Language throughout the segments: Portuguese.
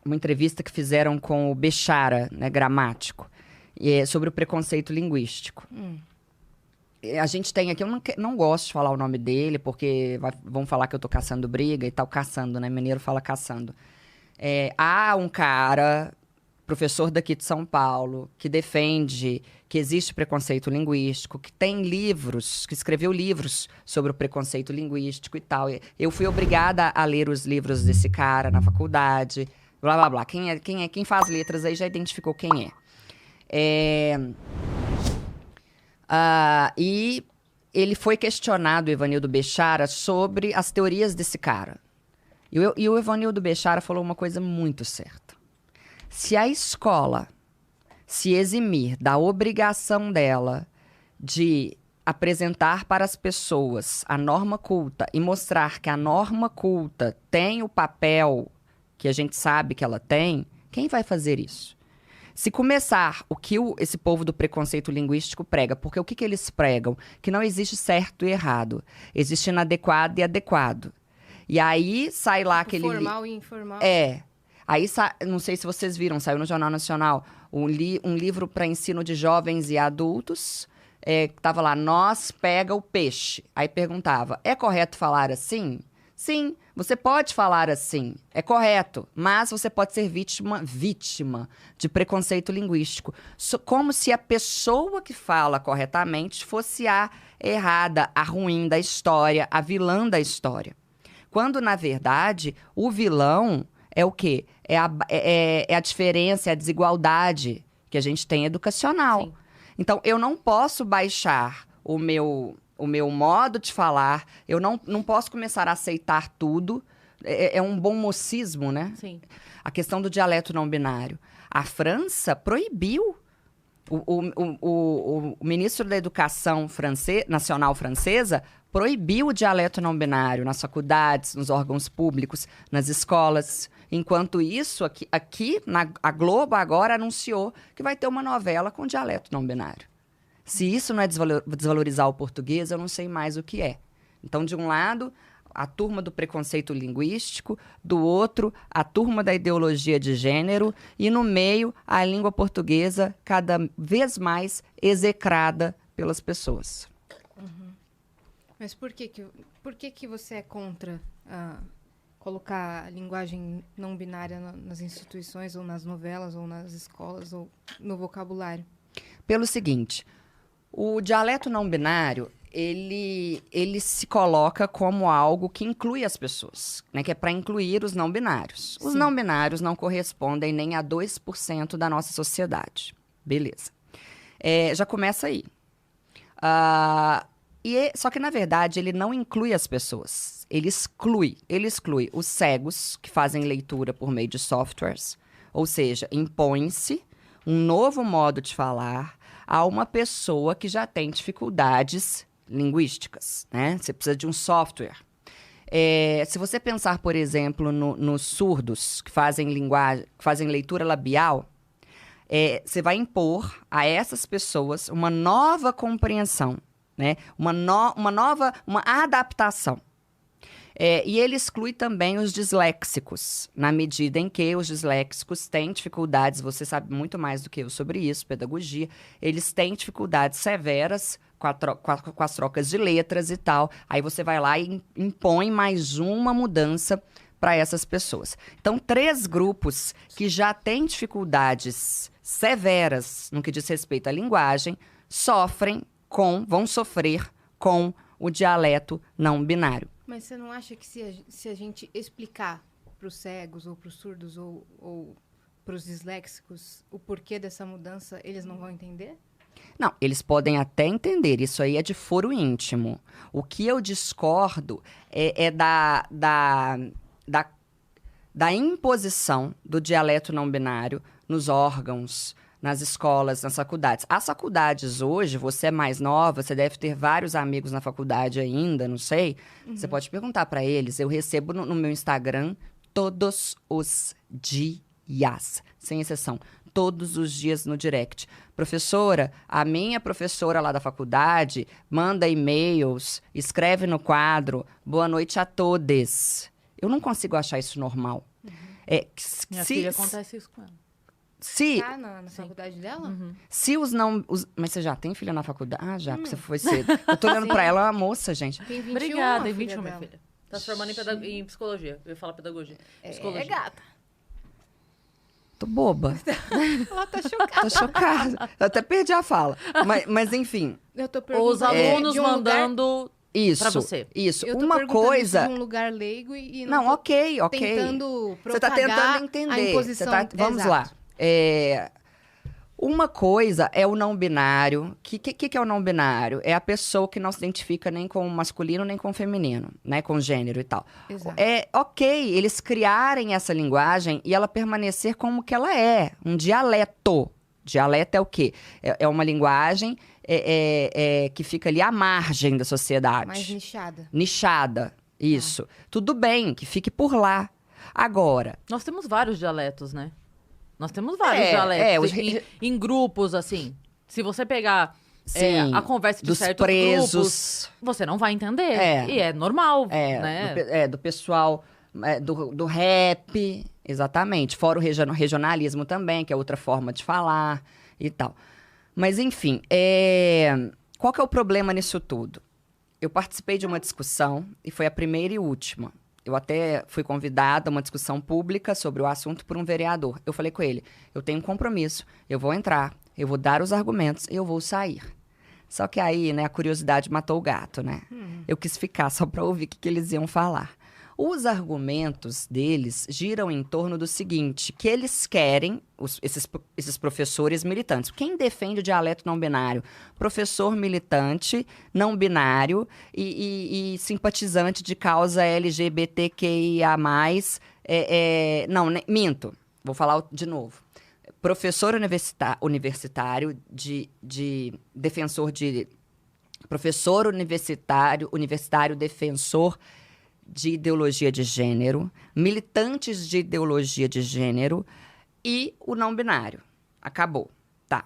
uma entrevista que fizeram com o Bechara, né, gramático, sobre o preconceito linguístico. A gente tem aqui, eu não gosto de falar o nome dele, porque vão falar que eu tô caçando briga e tal, caçando, né? Mineiro fala caçando. Há um cara, professor daqui de São Paulo, que defende que existe preconceito linguístico, que tem livros, que escreveu livros sobre o preconceito linguístico e tal. Eu fui obrigada a ler os livros desse cara na faculdade, blá, blá, blá. Quem faz letras aí já identificou quem é. E ele foi questionado, o Evanildo Bechara, sobre as teorias desse cara. E o Evanildo Bechara falou uma coisa muito certa. Se a escola se eximir da obrigação dela de apresentar para as pessoas a norma culta e mostrar que a norma culta tem o papel que a gente sabe que ela tem, quem vai fazer isso? Se começar o que esse povo do preconceito linguístico prega, porque o que eles pregam? Que não existe certo e errado. Existe inadequado e adequado. E aí sai lá aquele... Formal e informal. Aí, não sei se vocês viram, saiu no Jornal Nacional, um livro para ensino de jovens e adultos, que estava lá, nós pega o peixe. Aí perguntava, é correto falar assim? Sim, você pode falar assim, é correto, mas você pode ser vítima de preconceito linguístico. Como se a pessoa que fala corretamente fosse a errada, a ruim da história, a vilã da história. Quando, na verdade, o vilão é o quê? É a diferença, é a desigualdade que a gente tem educacional. Sim. Então, eu não posso baixar o meu modo de falar, eu não posso começar a aceitar tudo. É um bom mocismo, né? Sim. A questão do dialeto não binário. A França proibiu. O ministro da Educação Nacional Francesa proibiu o dialeto não binário nas faculdades, nos órgãos públicos, nas escolas. Enquanto isso, a Globo agora anunciou que vai ter uma novela com dialeto não binário. Se isso não é desvalorizar o português, eu não sei mais o que é. Então, de um lado, a turma do preconceito linguístico, do outro, a turma da ideologia de gênero, e no meio, a língua portuguesa cada vez mais execrada pelas pessoas. Uhum. Mas por que você é contra colocar a linguagem não binária nas instituições, ou nas novelas, ou nas escolas, ou no vocabulário? Pelo seguinte, o dialeto não binário, ele se coloca como algo que inclui as pessoas, né? Que é para incluir os não binários. Os não binários não correspondem nem a 2% da nossa sociedade. Beleza. Já começa aí. Só que, na verdade, ele não inclui as pessoas. Ele exclui os cegos, que fazem leitura por meio de softwares. Ou seja, impõe-se um novo modo de falar a uma pessoa que já tem dificuldades linguísticas, né? Você precisa de um software. Se você pensar, por exemplo, nos surdos que fazem leitura labial, você vai impor a essas pessoas uma nova compreensão, né? Uma adaptação. E ele exclui também os disléxicos, na medida em que os disléxicos têm dificuldades, você sabe muito mais do que eu sobre isso, pedagogia, eles têm dificuldades severas com as trocas de letras e tal. Aí você vai lá e impõe mais uma mudança para essas pessoas. Então, 3 grupos que já têm dificuldades severas no que diz respeito à linguagem vão sofrer com o dialeto não binário. Mas você não acha que se a gente explicar para os cegos, ou para os surdos, ou para os disléxicos o porquê dessa mudança, eles não vão entender? Não, eles podem até entender, isso aí é de foro íntimo. O que eu discordo é da imposição do dialeto não binário nos órgãos, nas escolas, nas faculdades. As faculdades hoje, você é mais nova, você deve ter vários amigos na faculdade ainda, não sei. Uhum. Você pode perguntar para eles. Eu recebo no meu Instagram todos os dias, sem exceção. Todos os dias no direct. Professora, a minha professora lá da faculdade manda e-mails, escreve no quadro, boa noite a todos. Eu não consigo achar isso normal. Uhum. Minha filha acontece isso com ela. Se, Tá na faculdade dela? se os não... Mas você já tem filha na faculdade? Ah, já, porque você foi cedo. Eu tô olhando pra ela, é uma moça, gente. Tem 21, Obrigada, a tem filha 21, minha dela. filha. Tá se formando em psicologia. Eu ia falar pedagogia. Psicologia. É gata. Tô boba. Ela tá chocada. Tô chocada. Eu até perdi a fala. Mas enfim, Eu tô Os perguntando alunos de um lugar- mandando... isso. Pra você. Isso. Eu tô Uma perguntando coisa... isso de um lugar leigo e Não, tô ok. tentando Você tá propagar tentando entender. a imposição. Vamos Exato. lá. Uma coisa é o não binário. O que é o não binário? É a pessoa que não se identifica nem com o masculino nem com o feminino, né? Com gênero e tal. Exato. É ok eles criarem essa linguagem e ela permanecer como que ela é. Um dialeto. Dialeto é o quê? É uma linguagem que fica ali à margem da sociedade. Mais nichada. Nichada. Isso. Tudo bem, que fique por lá. Agora, Nós temos vários dialetos, né? Nós temos vários É, dialetos. os Em grupos, assim. Se você pegar sim, a conversa de dos certos presos. grupos, você não vai entender. É. E é normal, né? Do pessoal do rap, exatamente. Fora o regionalismo também, que é outra forma de falar e tal. Mas, enfim, qual que é o problema nisso tudo? Eu participei de uma discussão, e foi a primeira e última. Eu até fui convidada a uma discussão pública sobre o assunto por um vereador. Eu falei com ele, eu tenho um compromisso, eu vou entrar, eu vou dar os argumentos e eu vou sair. Só que aí, né, a curiosidade matou o gato, né? Eu quis ficar só para ouvir o que eles iam falar. Os argumentos deles giram em torno do seguinte, que eles querem, esses professores militantes. Quem defende o dialeto não binário? Professor militante, não binário e simpatizante de causa LGBTQIA+. Não, minto. Vou falar de novo. Professor universitário defensor de... Professor universitário defensor de ideologia de gênero, militantes de ideologia de gênero e o não binário. Acabou. Tá.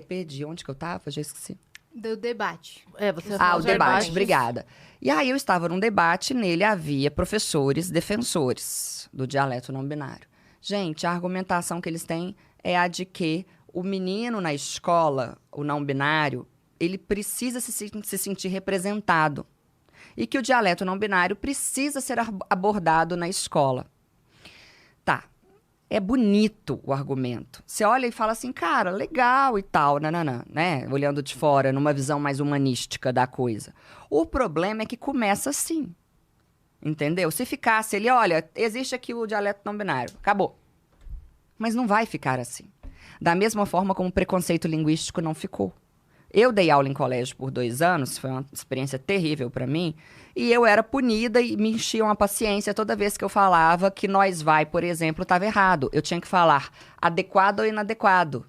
Perdi. Onde que eu tava? Já esqueci. Do debate. Você O fala debate. argumentos. Obrigada. E aí eu estava num debate, nele havia professores defensores do dialeto não binário. Gente, a argumentação que eles têm é a de que o menino na escola, o não binário, ele precisa se sentir representado. E que o dialeto não binário precisa ser abordado na escola. Tá. É bonito o argumento. Você olha e fala assim, cara, legal e tal, nananã, né? Olhando de fora, numa visão mais humanística da coisa. O problema é que começa assim. Entendeu? Se ficasse ali, olha, existe aqui o dialeto não binário. Acabou. Mas não vai ficar assim. Da mesma forma como o preconceito linguístico não ficou. Eu dei aula em colégio por 2 anos, foi uma experiência terrível para mim, e eu era punida e me enchiam a paciência toda vez que eu falava que nós vai, por exemplo, estava errado. Eu tinha que falar adequado ou inadequado,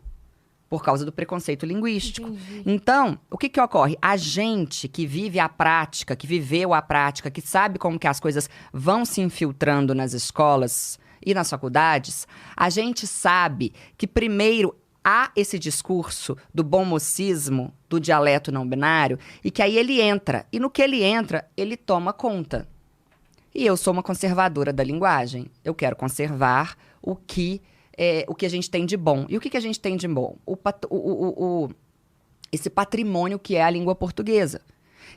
por causa do preconceito linguístico. Entendi. Então, o que ocorre? A gente que vive a prática, que viveu a prática, que sabe como que as coisas vão se infiltrando nas escolas e nas faculdades, a gente sabe que primeiro há esse discurso do bom mocismo, do dialeto não binário, e que aí ele entra. E no que ele entra, ele toma conta. E eu sou uma conservadora da linguagem. Eu quero conservar o que a gente tem de bom. E o que a gente tem de bom? Esse patrimônio que é a língua portuguesa.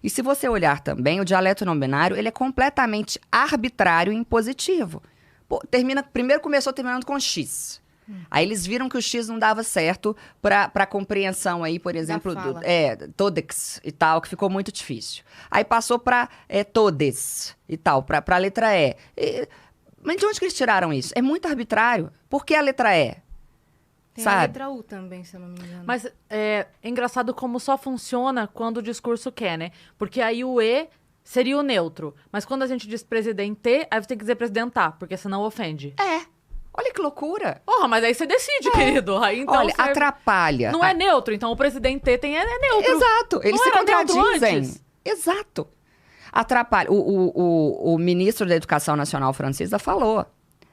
E se você olhar também, o dialeto não binário, ele é completamente arbitrário e impositivo. Pô, primeiro começou terminando com X. Aí eles viram que o X não dava certo para compreensão aí, por exemplo, fala. todex e tal, que ficou muito difícil. Aí passou para todes e tal, para a letra E. Mas de onde que eles tiraram isso? É muito arbitrário. Por que a letra E? Tem a Sabe? letra U também, se eu não me engano. Mas é engraçado como só funciona quando o discurso quer, né? Porque aí o E seria o neutro. Mas quando a gente diz presidente, aí você tem que dizer presidentar, porque senão ofende. Olha que loucura. Porra, mas aí você decide, querido. Aí, então, Olha, atrapalha. Não é neutro, então o presidente é neutro. Exato, eles Não se era neutro contradizem. antes? Exato. Atrapalha. O ministro da Educação Nacional francesa falou.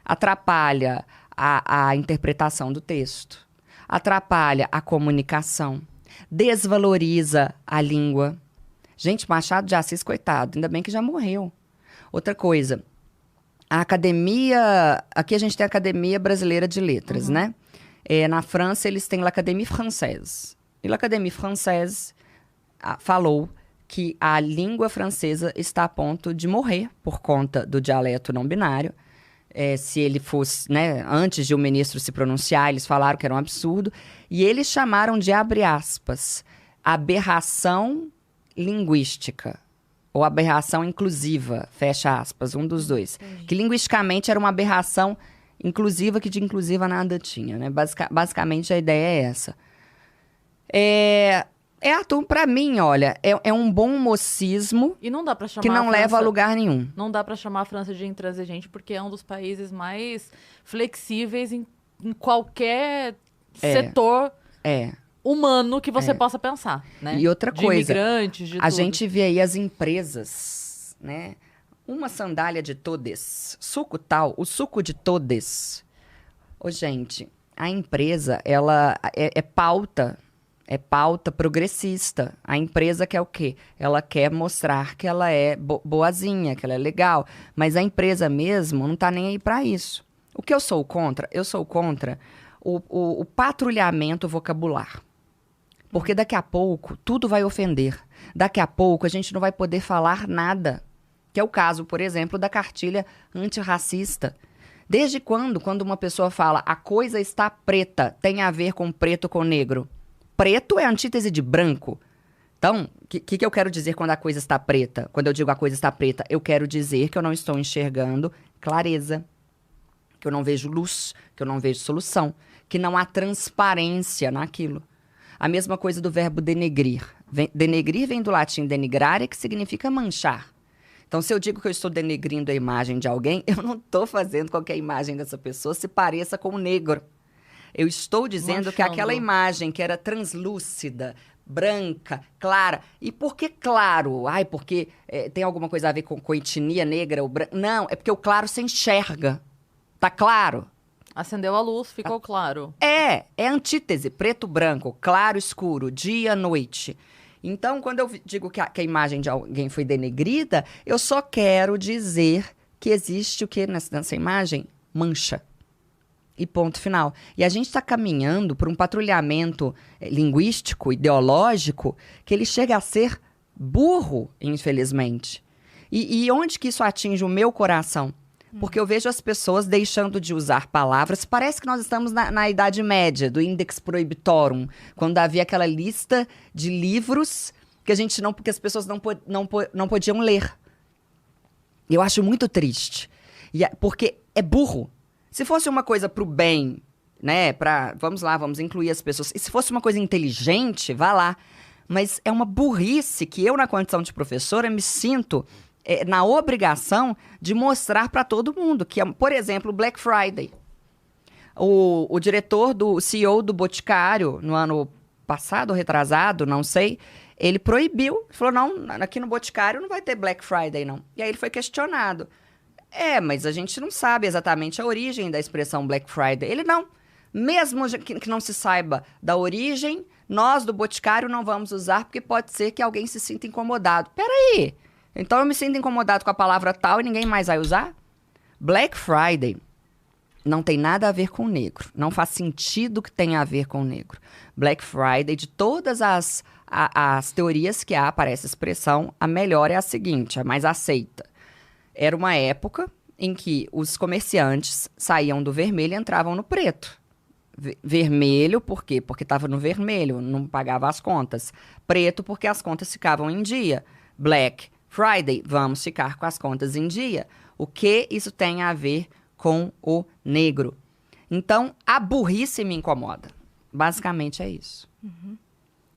Atrapalha a interpretação do texto. Atrapalha a comunicação. Desvaloriza a língua. Gente, Machado de Assis, coitado, ainda bem que já morreu. Outra coisa, a academia... Aqui a gente tem a Academia Brasileira de Letras, né? Na França, eles têm l'Académie Française. E l'Académie Française falou que a língua francesa está a ponto de morrer por conta do dialeto não binário. Se ele fosse, né, antes de o ministro se pronunciar, eles falaram que era um absurdo. E eles chamaram de, abre aspas, aberração linguística. Ou aberração inclusiva, fecha aspas, um dos dois. Entendi. Que linguisticamente era uma aberração inclusiva que de inclusiva nada tinha, né? Basicamente a ideia é essa. Pra mim, olha, é um bom mocismo E não dá pra chamar que não a leva a França- lugar nenhum. Não dá pra chamar a França de intransigente, porque é um dos países mais flexíveis em qualquer setor humano que você possa pensar, né? E outra de coisa, imigrantes, de a tudo. gente vê aí as empresas, né? Uma sandália de todes, suco tal, o suco de todes. Ô, gente, a empresa, ela é pauta progressista. A empresa quer o quê? Ela quer mostrar que ela é boazinha, que ela é legal. Mas a empresa mesmo não tá nem aí para isso. O que eu sou contra? Eu sou contra o patrulhamento vocabular. Porque daqui a pouco tudo vai ofender. Daqui a pouco a gente não vai poder falar nada. Que é o caso, por exemplo, da cartilha antirracista. Desde quando uma pessoa fala a coisa está preta, tem a ver com preto com negro? Preto é antítese de branco. Então, o que eu quero dizer quando a coisa está preta? Quando eu digo a coisa está preta, eu quero dizer que eu não estou enxergando clareza, que eu não vejo luz, que eu não vejo solução, que não há transparência naquilo. A mesma coisa do verbo denegrir. Denegrir vem do latim denigrare, que significa manchar. Então, se eu digo que eu estou denegrindo a imagem de alguém, eu não estou fazendo com que a imagem dessa pessoa se pareça com o negro. Eu estou dizendo que aquela imagem que era translúcida, branca, clara. E por que claro? Ai, porque tem alguma coisa a ver com etnia negra? Não, é porque o claro se enxerga. Tá claro? Acendeu a luz, ficou claro. É antítese, preto, branco, claro, escuro, dia, noite. Então, quando eu digo que a imagem de alguém foi denegrida, eu só quero dizer que existe o que nessa imagem? Mancha. E ponto final. E a gente está caminhando por um patrulhamento linguístico, ideológico, que ele chega a ser burro, infelizmente. E onde que isso atinge o meu coração? Porque eu vejo as pessoas deixando de usar palavras. Parece que nós estamos na Idade Média, do Index Prohibitorum, quando havia aquela lista de livros que que as pessoas não podiam ler. Eu acho muito triste. Porque é burro. Se fosse uma coisa pro bem, né? Vamos incluir as pessoas. E se fosse uma coisa inteligente, vá lá. Mas é uma burrice que eu, na condição de professora, me sinto na obrigação de mostrar para todo mundo. Que é, por exemplo, o Black Friday. O diretor, o CEO do Boticário, no ano passado, retrasado, não sei, ele proibiu. Falou, não, aqui no Boticário não vai ter Black Friday, não. E aí ele foi questionado. Mas a gente não sabe exatamente a origem da expressão Black Friday. Ele não. Mesmo que não se saiba da origem, nós do Boticário não vamos usar, porque pode ser que alguém se sinta incomodado. Peraí, então eu me sinto incomodado com a palavra tal e ninguém mais vai usar? Black Friday não tem nada a ver com o negro. Não faz sentido que tenha a ver com o negro. Black Friday, de todas as teorias que há para essa expressão, a melhor é a seguinte, a mais aceita. Era uma época em que os comerciantes saíam do vermelho e entravam no preto. Vermelho, por quê? Porque estava no vermelho, não pagava as contas. Preto, porque as contas ficavam em dia. Black Friday, vamos ficar com as contas em dia. O que isso tem a ver com o negro? Então, a burrice me incomoda. Basicamente é isso. Uhum.